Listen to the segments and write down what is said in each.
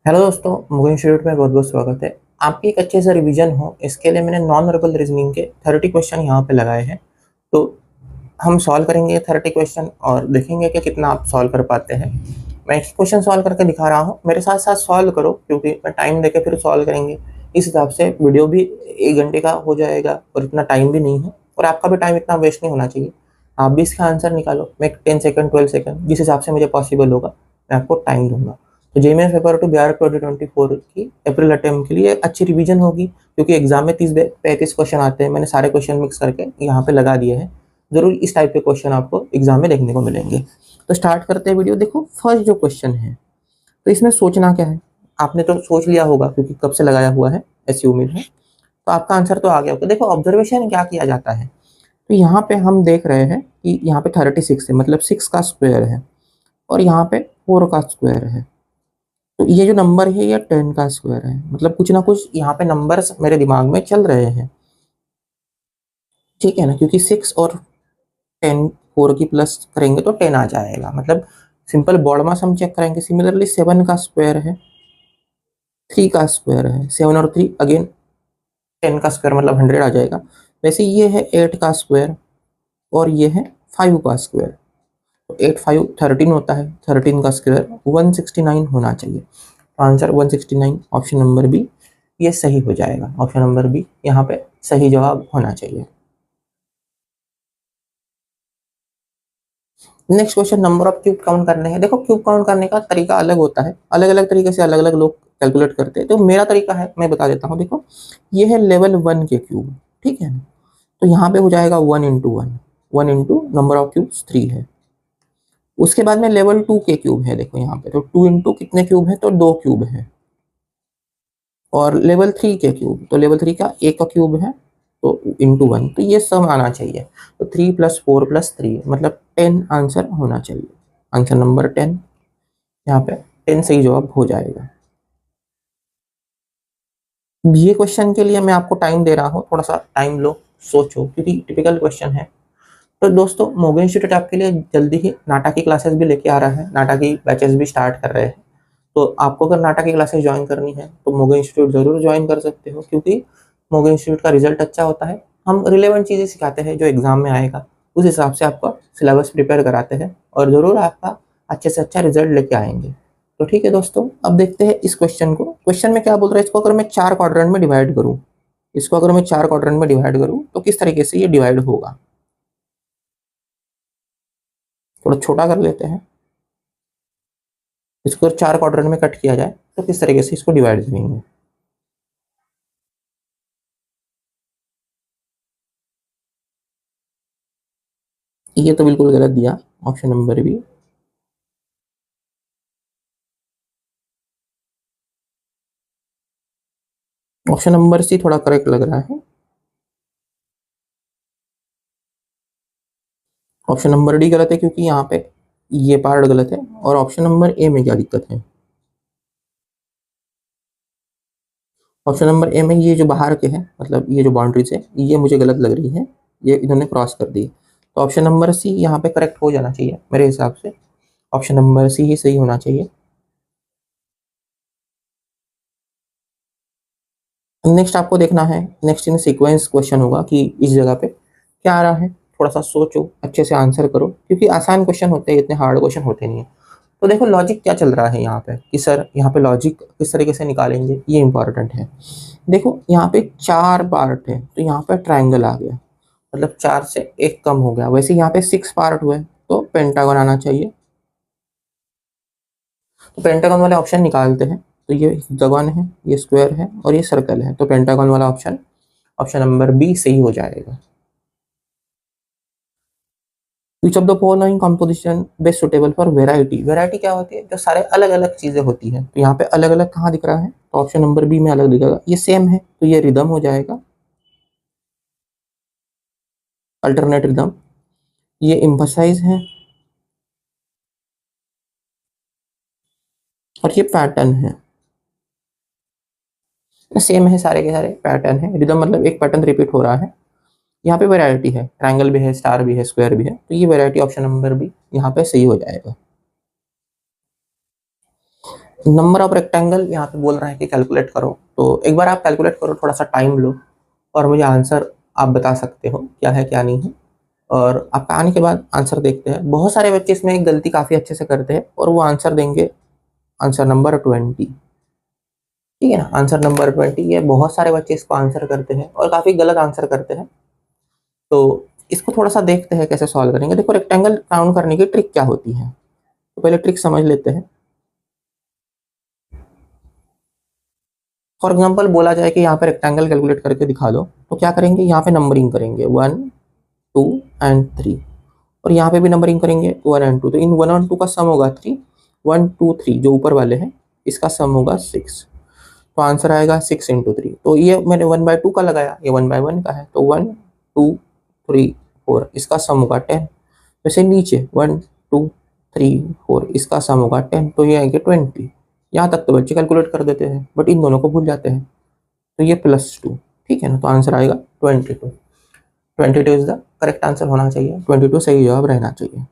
Hello दोस्तों, Mughal institute में बहुत बहुत स्वागत है। आपकी एक अच्छे से रिवीजन हो इसके लिए मैंने नॉन वर्बल रीजनिंग के 30 क्वेश्चन यहाँ पे लगाए हैं। तो हम सॉल्व करेंगे 30 क्वेश्चन और देखेंगे कि कितना आप सॉल्व कर पाते हैं। मैं एक क्वेश्चन सॉल्व करके दिखा रहा हूँ, मेरे साथ साथ सॉल्व करो क्योंकि मैं टाइम देके फिर सॉल्व करेंगे। इस हिसाब से वीडियो भी 1 घंटे का हो जाएगा और इतना टाइम भी नहीं है और आपका भी टाइम इतना वेस्ट नहीं होना चाहिए। आप भी इसका आंसर निकालो, मैं 10 सेकंड 12 सेकंड जिस हिसाब से मुझे पॉसिबल होगा मैं आपको टाइम दूंगा। तो जेईई पेपर टू बिहार 2024 की अप्रैल अटेम्प्ट के लिए अच्छी रिवीजन होगी क्योंकि एग्जाम में 30-35 क्वेश्चन आते हैं। मैंने सारे क्वेश्चन मिक्स करके यहाँ पे लगा दिए हैं। जरूर इस टाइप के क्वेश्चन आपको एग्जाम में देखने को मिलेंगे। तो स्टार्ट करते हैं वीडियो। देखो फर्स्ट जो क्वेश्चन है, तो इसमें सोचना क्या है, आपने तो सोच लिया होगा क्योंकि कब से लगाया हुआ है, ऐसी उम्मीद है। तो आपका आंसर तो आ गया होगा। देखो ऑब्जर्वेशन क्या किया जाता है, तो यहाँ पे हम देख रहे हैं कि यहाँ पे 36 है, मतलब 6 का स्क्वायर है और यहाँ पे 4 का स्क्वायर है। तो ये जो नंबर है ये 10 का स्क्वायर है, मतलब कुछ ना कुछ यहाँ पे नंबर्स मेरे दिमाग में चल रहे हैं। ठीक है ना, क्योंकि 6 और 10 4 की प्लस करेंगे तो 10 आ जाएगा, मतलब सिंपल बॉड मास हम चेक करेंगे। सिमिलरली 7 का स्क्वायर है, 3 का स्क्वायर है, 7 और 3 अगेन 10 का स्क्वायर मतलब 100 आ जाएगा। वैसे ये है 8 का स्क्वायर और ये है 5 का स्क्वायर। तो 8 5 13 होता है, 13 का स्क्वायर 169 होना चाहिए। तो आंसर 169, ऑप्शन नंबर बी ये सही हो जाएगा। ऑप्शन नंबर बी यहाँ पे सही जवाब होना चाहिए। Next question, number of cube count करने हैं। देखो क्यूब काउंट करने का तरीका अलग होता है, अलग अलग तरीके से अलग अलग लोग कैलकुलेट करते हैं। तो मेरा तरीका है, मैं बता देता हूँ। देखो ये है लेवल 1 के क्यूब, ठीक है। तो यहाँ पे हो जाएगा 1 into 1, 1 into number of cubes 3 है। उसके बाद में लेवल 2 के क्यूब है, देखो यहाँ पे तो 2 इंटू कितने क्यूब है, तो 2 क्यूब है। और लेवल 3 के क्यूब, तो लेवल 3 का एक का क्यूब है तो इंटू 1, तो ये सब आना चाहिए। तो 3 + 4 + 3 मतलब 10 आंसर होना चाहिए। आंसर नंबर 10, यहाँ पे 10 सही जवाब हो जाएगा। ये क्वेश्चन के लिए मैं आपको टाइम दे रहा हूँ, थोड़ा सा टाइम लो, सोचो, क्योंकि टिपिकल क्वेश्चन है। तो दोस्तों मोगन इंस्टीट्यूट आपके लिए जल्दी ही नाटा की क्लासेस भी लेके आ रहा है, नाटा की बैचेस भी स्टार्ट कर रहे हैं। तो आपको अगर नाटा की क्लासेस ज्वाइन करनी है तो मोगन इंस्टीट्यूट जरूर ज्वाइन कर सकते हो, क्योंकि मोगन इंस्टीट्यूट का रिजल्ट अच्छा होता है। हम रिलेवेंट चीज़ें सिखाते हैं जो एग्जाम में आएगा, उस हिसाब से आपका सिलेबस प्रिपेयर कराते हैं और जरूर आपका अच्छे से अच्छा रिजल्ट लेके आएंगे। तो ठीक है दोस्तों, अब देखते हैं इस क्वेश्चन को। क्वेश्चन में क्या बोल रहा है, इसको अगर मैं 4 क्वाड्रेंट में डिवाइड करूँ, इसको अगर मैं 4 क्वाड्रेंट में डिवाइड करूँ तो किस तरीके से ये डिवाइड होगा। थोड़ा छोटा कर लेते हैं, इसको 4 क्वाड्रेंट में कट किया जाए तो किस तरीके से इसको डिवाइड करेंगे। ये तो बिल्कुल गलत दिया, option number B. Option number C थोड़ा करेक्ट लग रहा है। ऑप्शन नंबर डी गलत है क्योंकि यहाँ पे ये पार्ट गलत है। और ऑप्शन नंबर ए में क्या दिक्कत है, ऑप्शन नंबर ए में ये जो बाहर के हैं, मतलब ये जो बाउंड्रीज है, ये मुझे गलत लग रही है, ये इन्होंने क्रॉस कर दी। तो ऑप्शन नंबर सी यहाँ पे करेक्ट हो जाना चाहिए मेरे हिसाब से। ऑप्शन नंबर सी ही सही होना चाहिए। नेक्स्ट आपको देखना है, नेक्स्ट इन सीक्वेंस क्वेश्चन होगा कि इस जगह पे क्या आ रहा है। थोड़ा सा सोचो, अच्छे से आंसर करो, क्योंकि आसान क्वेश्चन होते हैं, इतने हार्ड क्वेश्चन होते नहीं है। तो देखो लॉजिक क्या चल रहा है यहाँ पे, कि सर यहाँ पे लॉजिक किस तरीके से निकालेंगे, ये इंपॉर्टेंट है। देखो यहाँ पे 4 पार्ट है तो यहाँ पे ट्राइंगल आ गया, मतलब 4 से 1 कम हो गया। वैसे यहाँ पे 6 पार्ट हुए तो पेंटागन आना चाहिए। तो पेंटागन वाले ऑप्शन निकालते हैं। तो ये हेक्सागन है, ये स्क्वायर है और ये सर्कल है, तो पेंटागन वाला ऑप्शन, ऑप्शन नंबर बी सही हो जाएगा। Which of the following composition best suitable for variety. Variety क्या होती है, जो सारे अलग अलग चीजें होती है। तो यहाँ पे अलग अलग कहाँ दिख रहा है, तो ऑप्शन नंबर बी में अलग दिखेगा। ये सेम है तो ये रिदम हो जाएगा, अल्टरनेट रिदम। ये इम्फसाइज है और ये पैटर्न है। सेम है, सारे के सारे पैटर्न है। रिदम मतलब एक पैटर्न रिपीट हो रहा है। यहाँ पे वैरायटी है, ट्रायंगल भी है, स्टार भी है, स्क्वायर भी है, तो ये वैरायटी ऑप्शन नंबर बी यहाँ पे सही हो जाएगा। नंबर ऑफ रेक्टेंगल यहाँ पे बोल रहा है कि कैलकुलेट करो, तो एक बार आप कैलकुलेट करो, थोड़ा सा टाइम लो और मुझे आंसर आप बता सकते हो क्या है क्या नहीं है। और आपका आने के बाद आंसर देखते हैं। बहुत सारे बच्चे इसमें एक गलती काफ़ी अच्छे से करते हैं और वो आंसर देंगे आंसर नंबर 20। ठीक है ना, आंसर नंबर 20, ये बहुत सारे बच्चे इसको आंसर करते हैं और काफ़ी गलत आंसर करते हैं। तो इसको थोड़ा सा देखते हैं कैसे सॉल्व करेंगे। देखो, रेक्टेंगल काउंट करने की ट्रिक क्या होती है, तो पहले ट्रिक समझ लेते हैं। फॉर एग्जाम्पल बोला जाए कि यहाँ पे रेक्टेंगल कैलकुलेट करके दिखा दो, तो क्या करेंगे, यहाँ पे नंबरिंग करेंगे 1 2 एंड 3, और यहाँ पे भी नंबरिंग करेंगे 1 एंड 2। तो इन 1 और 2 का सम होगा 3, 1 2 3 जो ऊपर वाले हैं इसका सम होगा 6। तो आंसर आएगा 6 × 3। तो ये मैंने 1/2 का लगाया, ये 1/1 का है, तो 1 2 3 4 इसका सम होगा 10। वैसे नीचे 1 2 3 4 इसका सम होगा 10, तो ये आएंगे 20। यहाँ तक तो बच्चे कैलकुलेट कर देते हैं, बट इन दोनों को भूल जाते हैं। तो ये +2, ठीक है ना, तो आंसर आएगा 22। 22 इज द करेक्ट आंसर होना चाहिए, 22 सही जवाब रहना चाहिए।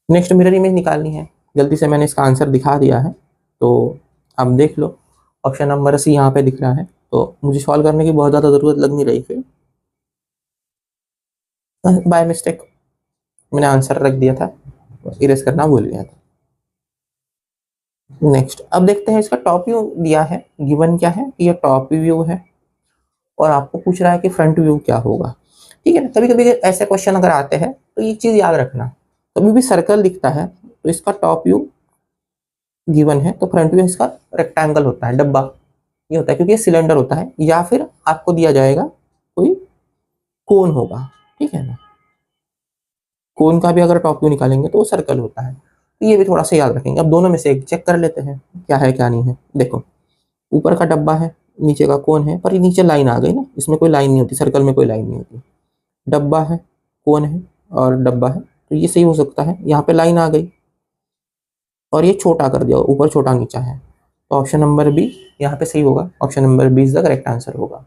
नेक्स्ट मिरर इमेज निकालनी है। गलती से मैंने इसका आंसर दिखा दिया है, तो आप देख लो। ऑप्शन नंबर सी यहाँ पे दिख रहा है, तो मुझे सॉल्व करने की बहुत ज़्यादा ज़रूरत लग नहीं रही। फिर बाय मिस्टेक मैंने आंसर रख दिया था, इरेज करना भूल गया था। नेक्स्ट, अब देखते हैं इसका टॉप व्यू दिया है, गिवन क्या है, ये टॉप व्यू है और आपको पूछ रहा है कि फ्रंट व्यू क्या होगा। ठीक है ना, कभी कभी ऐसे क्वेश्चन अगर आते हैं तो ये चीज़ याद रखना, कभी भी सर्कल दिखता है तो इसका टॉप व्यू गिवन है, तो फ्रंट व्यू इसका रेक्टेंगल होता है, डब्बा ये होता है, क्योंकि ये सिलेंडर होता है, या फिर आपको दिया जाएगा कोई कोन होगा। ठीक है ना, कोन का भी अगर टॉप व्यू निकालेंगे तो वो सर्कल होता है, तो ये भी थोड़ा सा याद रखेंगे। अब दोनों में से एक चेक कर लेते हैं क्या है क्या नहीं है। देखो, ऊपर का डब्बा है, नीचे का कोन है, पर ये नीचे लाइन आ गई ना, इसमें कोई लाइन नहीं होती, सर्कल में कोई लाइन नहीं होती। डब्बा है, कोन है और डब्बा है, तो ये सही हो सकता है। यहाँ पे लाइन आ गई और ये छोटा कर दिया, ऊपर छोटा नीचा है, तो ऑप्शन नंबर बी यहाँ पे सही होगा। Option number B is the correct answer होगा।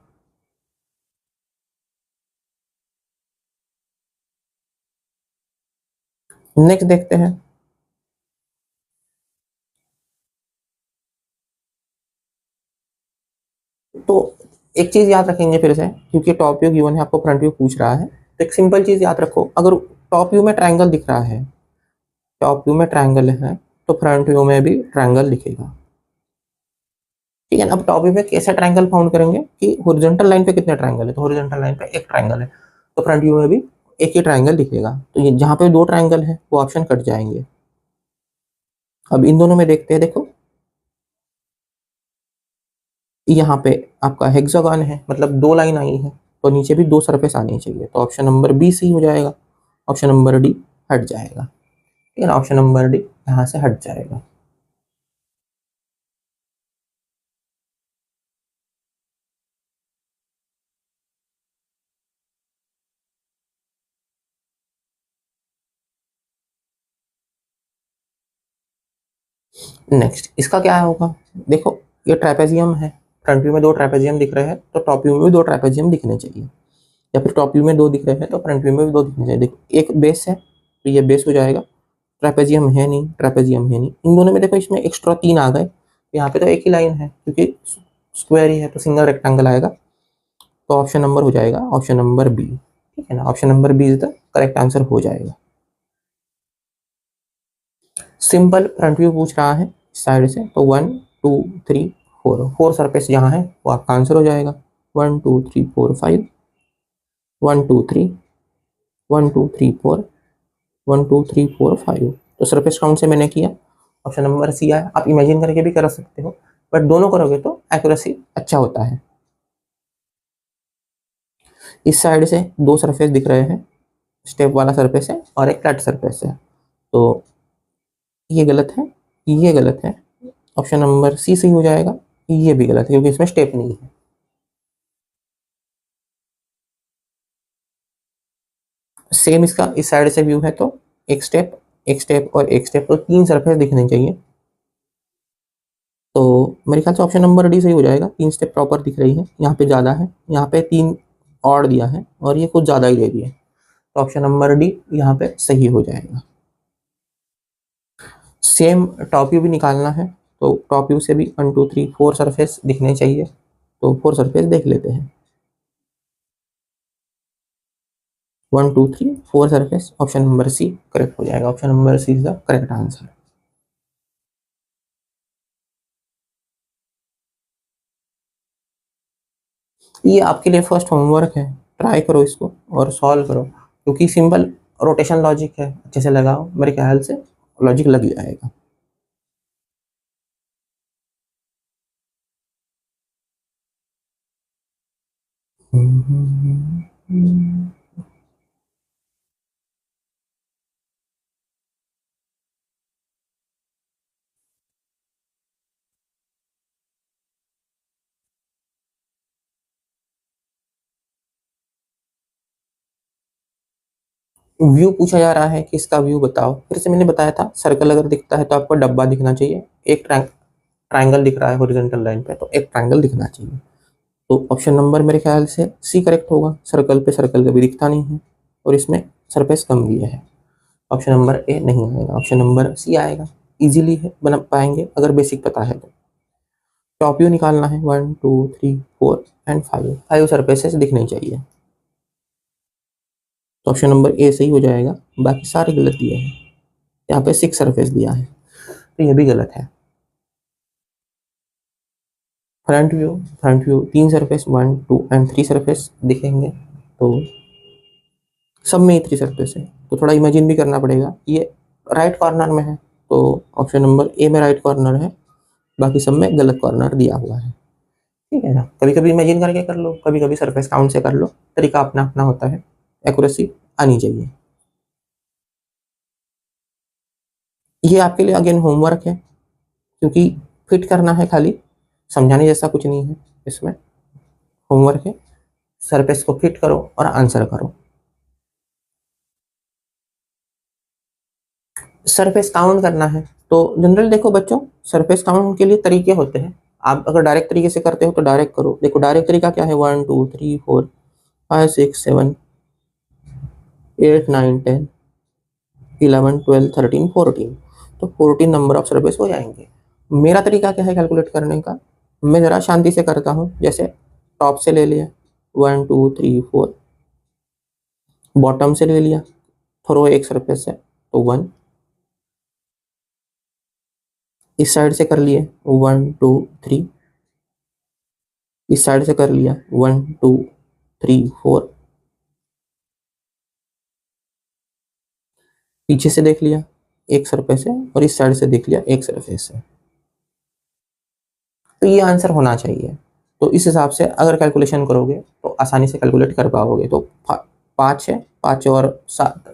नेक्स्ट देखते हैं। तो एक चीज याद रखेंगे फिर से, क्योंकि टॉप व्यू गिवन है, आपको फ्रंट व्यू पूछ रहा है, तो एक सिंपल चीज याद रखो, अगर टॉप व्यू में ट्रायंगल दिख रहा है, टॉप व्यू में ट्रायंगल है, तो फ्रंट व्यू में भी ट्रायंगल दिखेगा। ठीक है ना, अब टॉप व्यू में कैसे ट्रायंगल फाउंड करेंगे कि हॉरिजॉन्टल लाइन पे कितने ट्रायंगल है, तो हॉरिजॉन्टल लाइन पे एक ट्रायंगल है, तो फ्रंट व्यू में भी एक ही ट्रायंगल दिखेगा। तो ये जहाँ पे दो ट्रायंगल है वो ऑप्शन कट जाएंगे। अब इन दोनों में देखते हैं। देखो, यहाँ पे आपका हेक्सागन है, मतलब दो लाइन आई है, तो नीचे भी दो सरफेस आनी चाहिए, तो ऑप्शन नंबर बी सही हो जाएगा। ऑप्शन नंबर डी हट जाएगा। ठीक है ना, ऑप्शन नंबर डी यहाँ से हट जाएगा। नेक्स्ट, इसका क्या होगा। देखो, ये ट्रेपेजियम है, फ्रंट व्यू में दो ट्रेपेजियम दिख रहे हैं, तो टॉप व्यू में भी दो ट्रेपेजियम दिखने चाहिए, या फिर टॉप व्यू में दो दिख रहे हैं तो फ्रंट व्यू में भी दो दिखने चाहिए। देखो, एक बेस है तो ये बेस हो जाएगा, ट्रेपेजियम है नहीं, ट्रेपेजियम है नहीं, इन दोनों में देखो इसमें एक्स्ट्रा तीन आ गए, यहाँ पे तो एक ही लाइन है, क्योंकि स्क्वायर ही है तो सिंगल रेक्टेंगल आएगा, तो ऑप्शन नंबर हो जाएगा ऑप्शन नंबर बी। ठीक है ना, option number B is the correct answer हो जाएगा। सिंपल फ्रंट व्यू पूछ रहा है साइड से, तो 1 2 3 4, फोर सरफेस जहाँ है वो आपका आंसर हो जाएगा। 1 2 3 4 5, 1 2 3, 1 2 3 4, 1 2 3 4 5, तो सरफेस काउंट से मैंने किया, ऑप्शन नंबर सी आया। आप इमेजिन करके भी कर सकते हो, बट दोनों करोगे तो एक्यूरेसी अच्छा होता है। इस साइड से दो सरफेस दिख रहे हैं, स्टेप वाला सरफेस है और एक फ्लैट सरफेस है, तो ये गलत है, ये गलत है, ऑप्शन नंबर सी सही हो जाएगा। ये भी गलत है क्योंकि इसमें स्टेप नहीं है। सेम इसका इस साइड से व्यू है, तो एक स्टेप, एक स्टेप और एक स्टेप, तो तीन सरफेस दिखने चाहिए, तो मेरे ख्याल से ऑप्शन नंबर डी सही हो जाएगा। तीन स्टेप प्रॉपर दिख रही है, यहाँ पे ज़्यादा है, यहाँ पे तीन और दिया है और ये कुछ ज़्यादा ही दे दिया, तो ऑप्शन नंबर डी यहाँ पे सही हो जाएगा। सेम टॉप व्यू भी निकालना है, तो टॉप व्यू से भी 1 2 3 4 सरफेस दिखने चाहिए, तो 4 सरफेस देख लेते हैं। 1 2 3 4 surface, option number C correct हो जाएगा। Option number C is the correct answer. ये आपके लिए फर्स्ट होमवर्क है, ट्राई करो इसको और सॉल्व करो, क्योंकि सिंपल रोटेशन लॉजिक है, अच्छे से लगाओ, मेरे ख्याल से लॉजिक लग जाएगा। व्यू पूछा जा रहा है कि इसका व्यू बताओ। फिर से मैंने बताया था, सर्कल अगर दिखता है तो आपको डब्बा दिखना चाहिए, एक ट्रायंगल दिख रहा है हॉरिजॉन्टल लाइन पे तो एक ट्रायंगल दिखना चाहिए। तो ऑप्शन नंबर मेरे ख्याल से सी करेक्ट होगा। सर्कल पे सर्कल कभी दिखता नहीं है और इसमें सरफेस कम दिया है। ऑप्शन नंबर ए नहीं आएगा, ऑप्शन नंबर सी आएगा। इजीली है, बना पाएंगे अगर बेसिक पता है तो। टॉप व्यू निकालना है, 1 2 3 4 एंड 5 सरफेसेस दिखने चाहिए, तो ऑप्शन नंबर ए सही हो जाएगा। बाकी सारे गलत दिए हैं। यहाँ पे 6 सरफेस दिया है, तो ये भी गलत है। Front view 3 surface, 1 2 and 3 surface दिखेंगे, तो सब में ही 3 सरफेस है, तो थोड़ा इमेजिन भी करना पड़ेगा। ये राइट कॉर्नर में है, तो ऑप्शन नंबर ए में राइट कॉर्नर है, बाकी सब में गलत कॉर्नर दिया हुआ है। ठीक है ना, कभी कभी इमेजिन करके कर लो, कभी कभी सरफेस काउंट से कर लो, तरीका अपना अपना होता है, एक्यूरेसी आनी चाहिए। ये आपके लिए अगेन होमवर्क है, क्योंकि फिट करना है खाली, समझाने जैसा कुछ नहीं है इसमें। होमवर्क है, सरफेस को फिट करो और आंसर करो। सरफेस काउंट करना है तो जनरल देखो बच्चों, सरफेस काउंट के लिए तरीके होते हैं। आप अगर डायरेक्ट तरीके से करते हो तो डायरेक्ट करो। देखो डायरेक्ट तरीका क्या है, 1 2 3 4 5 6 7 8 9 10 11 12 13 14, तो 14 नंबर ऑफ सरफेस हो जाएंगे। मेरा तरीका क्या है कैलकुलेट करने का, मैं ज़रा शांति से करता हूँ। जैसे टॉप से ले लिया 1 2 3 4, बॉटम से ले लिया, थ्रो एक सरफेस है तो 1, इस साइड से कर लिए 1 2 3, इस साइड से कर लिया 1 2 3 4, पीछे से देख लिया एक सरफेस है और इस साइड से देख लिया एक सरफेस है, तो ये आंसर होना चाहिए। तो इस हिसाब से अगर कैलकुलेशन करोगे तो आसानी से कैलकुलेट कर पाओगे। तो 5 है, 5 और 7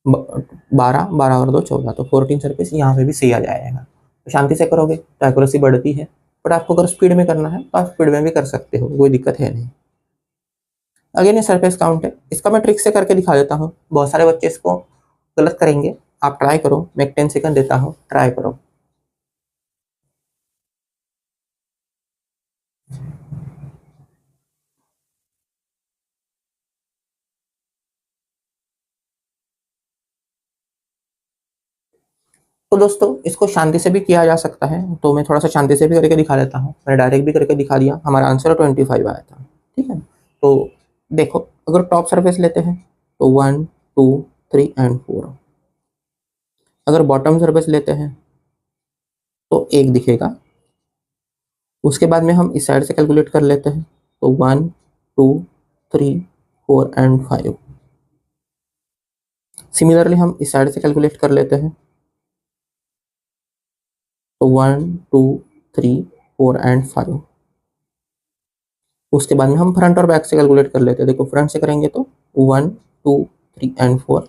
12, 12 और 2 14, तो 14 सरफेस यहाँ पे भी सही आ जाएगा। तो शांति से करोगे तो एक्यूरेसी बढ़ती है, बट आपको अगर स्पीड में करना है तो आप स्पीड में भी कर सकते हो, कोई दिक्कत है नहीं। अगेन ये सरफेस काउंट है, इसका मैं ट्रिक से करके दिखा देता हूँ। बहुत सारे बच्चे इसको गलत करेंगे, आप ट्राई करो, मैं एक 10 सेकंड देता हूँ, ट्राई करो। तो दोस्तों इसको शांति से भी किया जा सकता है, तो मैं थोड़ा सा शांति से भी करके दिखा देता हूँ। मैंने डायरेक्ट भी करके दिखा दिया, हमारा आंसर 25 आया था। ठीक है, तो देखो अगर टॉप सरफेस लेते हैं तो 1 2 3 एंड 4, अगर बॉटम सरफेस लेते हैं तो एक दिखेगा। उसके बाद में हम इस साइड से कैलकुलेट कर लेते हैं, तो 1 2 3 4 एंड 5। सिमिलरली हम इस साइड से कैलकुलेट कर लेते हैं, तो 1 2 3 4 एंड 5। उसके बाद में हम फ्रंट और बैक से कैलकुलेट कर लेते हैं। देखो फ्रंट से करेंगे तो 1 2 3 एंड 4,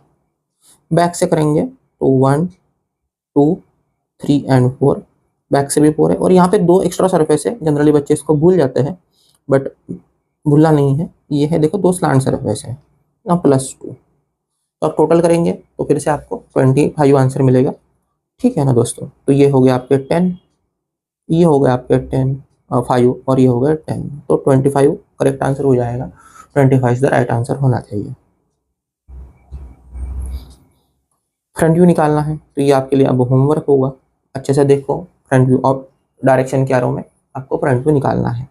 बैक से करेंगे तो 1 2 3 एंड 4, बैक से भी 4 है। और यहाँ पे 2 एक्स्ट्रा सरफेस है, जनरली बच्चे इसको भूल जाते हैं, बट भूलना नहीं है। ये है देखो 2 स्लांट सरफेस है ना, +2, तो आप टोटल करेंगे तो फिर से आपको 25 आंसर मिलेगा। ठीक है ना दोस्तों, तो ये हो गया आपके 10, ये हो गया आपके 10 5 और ये हो गया 10, तो 25 करेक्ट आंसर हो जाएगा। 25 द राइट आंसर होना चाहिए। फ्रंट व्यू निकालना है, तो ये आपके लिए अब होमवर्क होगा। अच्छे से देखो फ्रंट व्यू और डायरेक्शन के एरो में आपको फ्रंट व्यू निकालना है।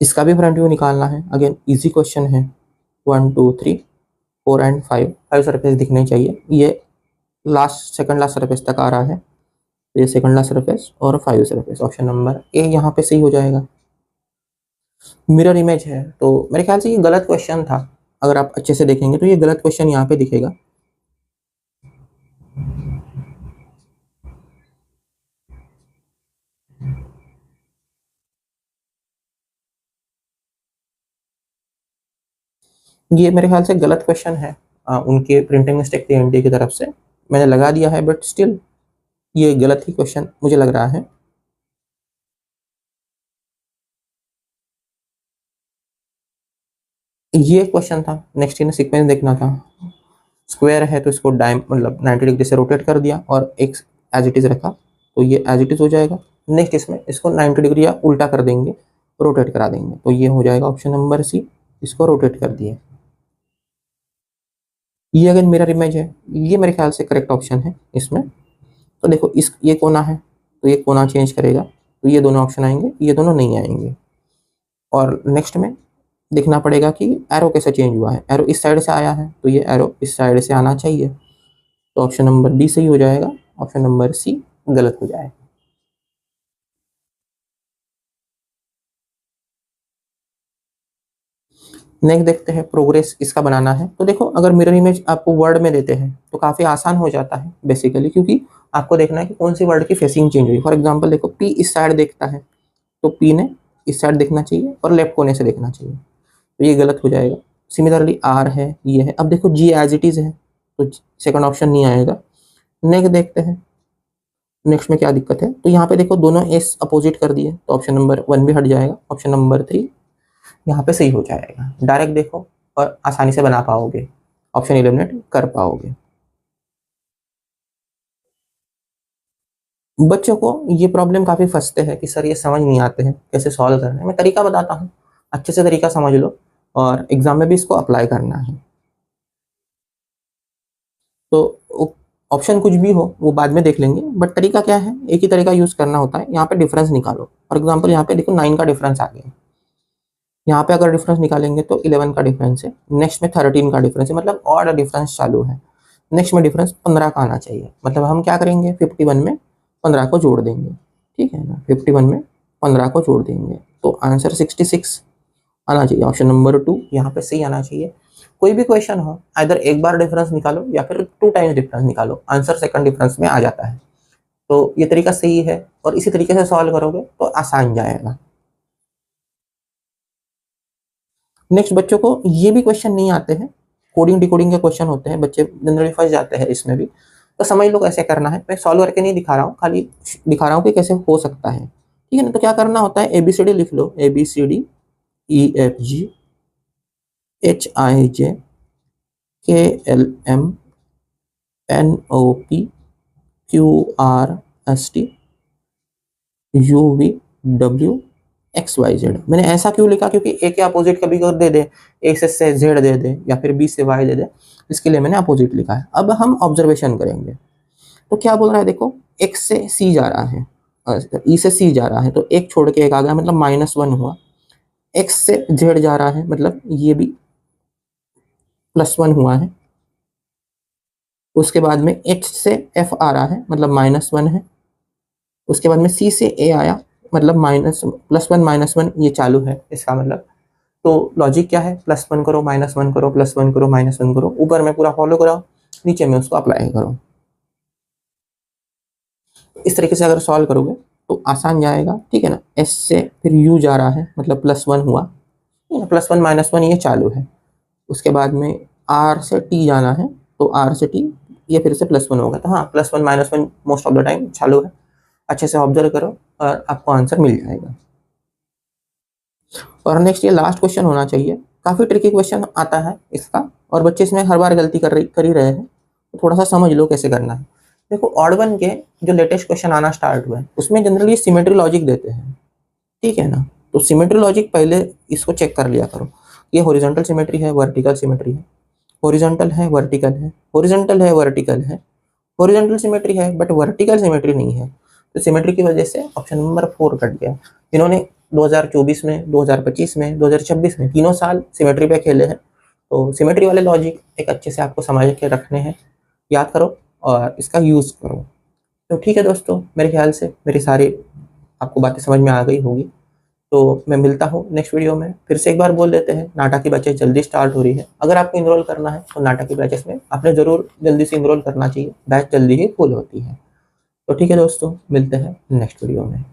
इसका भी फ्रंट व्यू निकालना है। अगेन इजी क्वेश्चन है। 1 2 3 4 एंड 5 सरफेस दिखने चाहिए। ये सेकंड लास्ट सरफेस तक आ रहा है, तो ये सेकंड लास्ट सरफेस और 5 सरफेस। ऑप्शन नंबर ए यहाँ पे सही हो जाएगा। मिरर इमेज है, तो मेरे ख्याल से ये गलत क्वेश्चन था। अगर आप अच्छे से देखेंगे तो ये गलत क्वेश्चन यहाँ पे दिखेगा। ये मेरे ख्याल से गलत क्वेश्चन है। उनके प्रिंटिंग मिस्टेक थी एनटीए की तरफ से, मैंने लगा दिया है, बट स्टिल ये गलत ही क्वेश्चन मुझे लग रहा है। ये क्वेश्चन था, नेक्स्ट इन सीक्वेंस देखना था। स्क्वायर है तो इसको मतलब 90 डिग्री से रोटेट कर दिया और एक एज इट इज रखा, तो ये एज इट इज हो जाएगा। नेक्स्ट इसमें इसको 90 डिग्री या उल्टा कर देंगे, रोटेट करा देंगे, तो ये हो जाएगा ऑप्शन नंबर सी। इसको रोटेट कर दिए। ये अगर मिरर इमेज है, ये मेरे ख्याल से करेक्ट ऑप्शन है इसमें। तो देखो ये कोना है, तो ये कोना चेंज करेगा, तो ये दोनों ऑप्शन आएंगे, ये दोनों नहीं आएंगे। और नेक्स्ट में देखना पड़ेगा कि एरो कैसे चेंज हुआ है। एरो इस साइड से आया है, तो ये एरो इस साइड से आना चाहिए, तो ऑप्शन नंबर डी सही हो जाएगा। ऑप्शन नंबर सी गलत हो जाएगा। नेक्स्ट देखते हैं, प्रोग्रेस इसका बनाना है। तो देखो अगर मिरर इमेज आपको वर्ड में देते हैं तो काफ़ी आसान हो जाता है बेसिकली, क्योंकि आपको देखना है कि कौन सी वर्ड की फेसिंग चेंज हुई। फॉर एग्जांपल देखो पी इस साइड देखता है, तो पी ने इस साइड देखना चाहिए और लेफ्ट कोने से देखना चाहिए, तो ये गलत हो जाएगा। सिमिलरली आर है, ये है। अब देखो जी एज इट इज है, तो सेकंड ऑप्शन नहीं आएगा। नेक्स्ट देखते हैं, नेक्स्ट में क्या दिक्कत है। तो यहाँ पे देखो दोनों एस अपोजिट कर दिए, तो ऑप्शन नंबर 1 भी हट जाएगा। ऑप्शन नंबर 3 यहाँ पे सही हो जाएगा। डायरेक्ट देखो और आसानी से बना पाओगे, ऑप्शन एलिमिनेट कर पाओगे। बच्चों को ये प्रॉब्लम काफ़ी फंसते हैं कि सर ये समझ नहीं आते हैं कैसे सॉल्व करना है। मैं तरीका बताता हूँ, अच्छे से तरीका समझ लो और एग्जाम में भी इसको अप्लाई करना है। तो ऑप्शन कुछ भी हो वो बाद में देख लेंगे, बट तरीका क्या है, एक ही तरीका यूज करना होता है। यहाँ पे डिफरेंस निकालो। फॉर एग्जाम्पल यहाँ पे देखो 9 का डिफरेंस आ गया। यहाँ पे अगर डिफरेंस निकालेंगे तो 11 का डिफरेंस है, नेक्स्ट में 13 का डिफरेंस है, मतलब और डिफरेंस चालू है। नेक्स्ट में डिफरेंस 15 का आना चाहिए, मतलब हम क्या करेंगे 51 में 15 को जोड़ देंगे, ठीक है ना। 51 में 15 को जोड़ देंगे, तो आंसर 66 आना चाहिए। ऑप्शन नंबर 2 यहाँ पे सही आना चाहिए। कोई भी क्वेश्चन हो, इधर एक बार डिफरेंस निकालो या फिर 2 टाइम्स डिफरेंस निकालो, आंसर सेकंड डिफरेंस में आ जाता है। तो ये तरीका सही है और इसी तरीके से सॉल्व करोगे तो आसान जाएगा। नेक्स्ट, बच्चों को ये भी क्वेश्चन नहीं आते हैं, कोडिंग डिकोडिंग के क्वेश्चन होते हैं, बच्चे जनरली फंस जाते हैं इसमें भी। तो समझ लो कैसे करना है। मैं सॉल्व करके नहीं दिखा रहा हूँ, खाली दिखा रहा हूँ कि कैसे हो सकता है, ठीक है ना। तो क्या करना होता है, ABCD लिख लो, ABCD EFG HIJ KLM NOP QRST UVWXYZ। मैंने ऐसा क्यों लिखा, क्योंकि ए के अपोजिट कभी कर दे दे, ए से जेड दे दे या फिर बी से वाई दे दे, इसके लिए मैंने अपोजिट लिखा है। अब हम ऑब्जर्वेशन करेंगे। तो क्या बोल रहा है, देखो एक्स से सी जा रहा है, ई से सी जा रहा है, तो एक छोड़ के एक आ गया, मतलब -1 हुआ। एक्स से जेड जा रहा है, मतलब ये भी +1 हुआ है। उसके बाद में एच से एफ आ रहा है, मतलब -1 है। उसके बाद में सी से ए आया, मतलब +1 -1 ये चालू है इसका मतलब। तो लॉजिक क्या है, +1 करो -1 करो, +1 करो -1 करो, ऊपर में पूरा फॉलो कराओ, नीचे में उसको अप्लाई करो। इस तरीके से अगर सॉल्व करोगे तो आसान जाएगा, ठीक है ना। एस से फिर यू जा रहा है, मतलब +1 हुआ, +1 -1 ये चालू है। उसके बाद में आर से टी जाना है, तो आर से टी ये फिर से +1 होगा। तो हाँ, +1 -1 मोस्ट ऑफ द टाइम चालू है। अच्छे से ऑब्जर्व करो और आपको आंसर मिल जाएगा। और नेक्स्ट ये लास्ट क्वेश्चन होना चाहिए, काफ़ी ट्रिकी क्वेश्चन आता है इसका, और बच्चे इसमें हर बार गलती कर ही रहे हैं, तो थोड़ा सा समझ लो कैसे करना है। देखो ऑड वन के जो लेटेस्ट क्वेश्चन आना स्टार्ट हुए हैं उसमें जनरली सिमेट्री लॉजिक देते हैं, ठीक है ना। तो सिमेट्री लॉजिक पहले इसको चेक कर लिया करो, ये हॉरिजॉन्टल सिमेट्री है, वर्टिकल सिमेट्री है। हॉरिजॉन्टल है, वर्टिकल है, हॉरिजॉन्टल है, वर्टिकल है, हॉरिजॉन्टल सिमेट्री है बट वर्टिकल सिमेट्री नहीं है। तो सिमेट्री की वजह से ऑप्शन नंबर 4 कट गया। इन्होंने 2024 में, 2025 में, 2026 में तीनों साल सिमेट्री पे खेले हैं। तो सिमेट्री वाले लॉजिक एक अच्छे से आपको समझ के रखने हैं, याद करो और इसका यूज़ करो। तो ठीक है दोस्तों, मेरे ख्याल से मेरी सारी आपको बातें समझ में आ गई होगी। तो मैं मिलता हूँ नेक्स्ट वीडियो में। फिर से एक बार बोल देते हैं, नाटा की बैचेस जल्दी स्टार्ट हो रही है। अगर आपको इनरोल करना है तो नाटा की बैचेस में आपने ज़रूर जल्दी से इनरोल करना चाहिए, बैच जल्दी ही फुल होती है। तो ठीक है दोस्तों, मिलते हैं नेक्स्ट वीडियो में।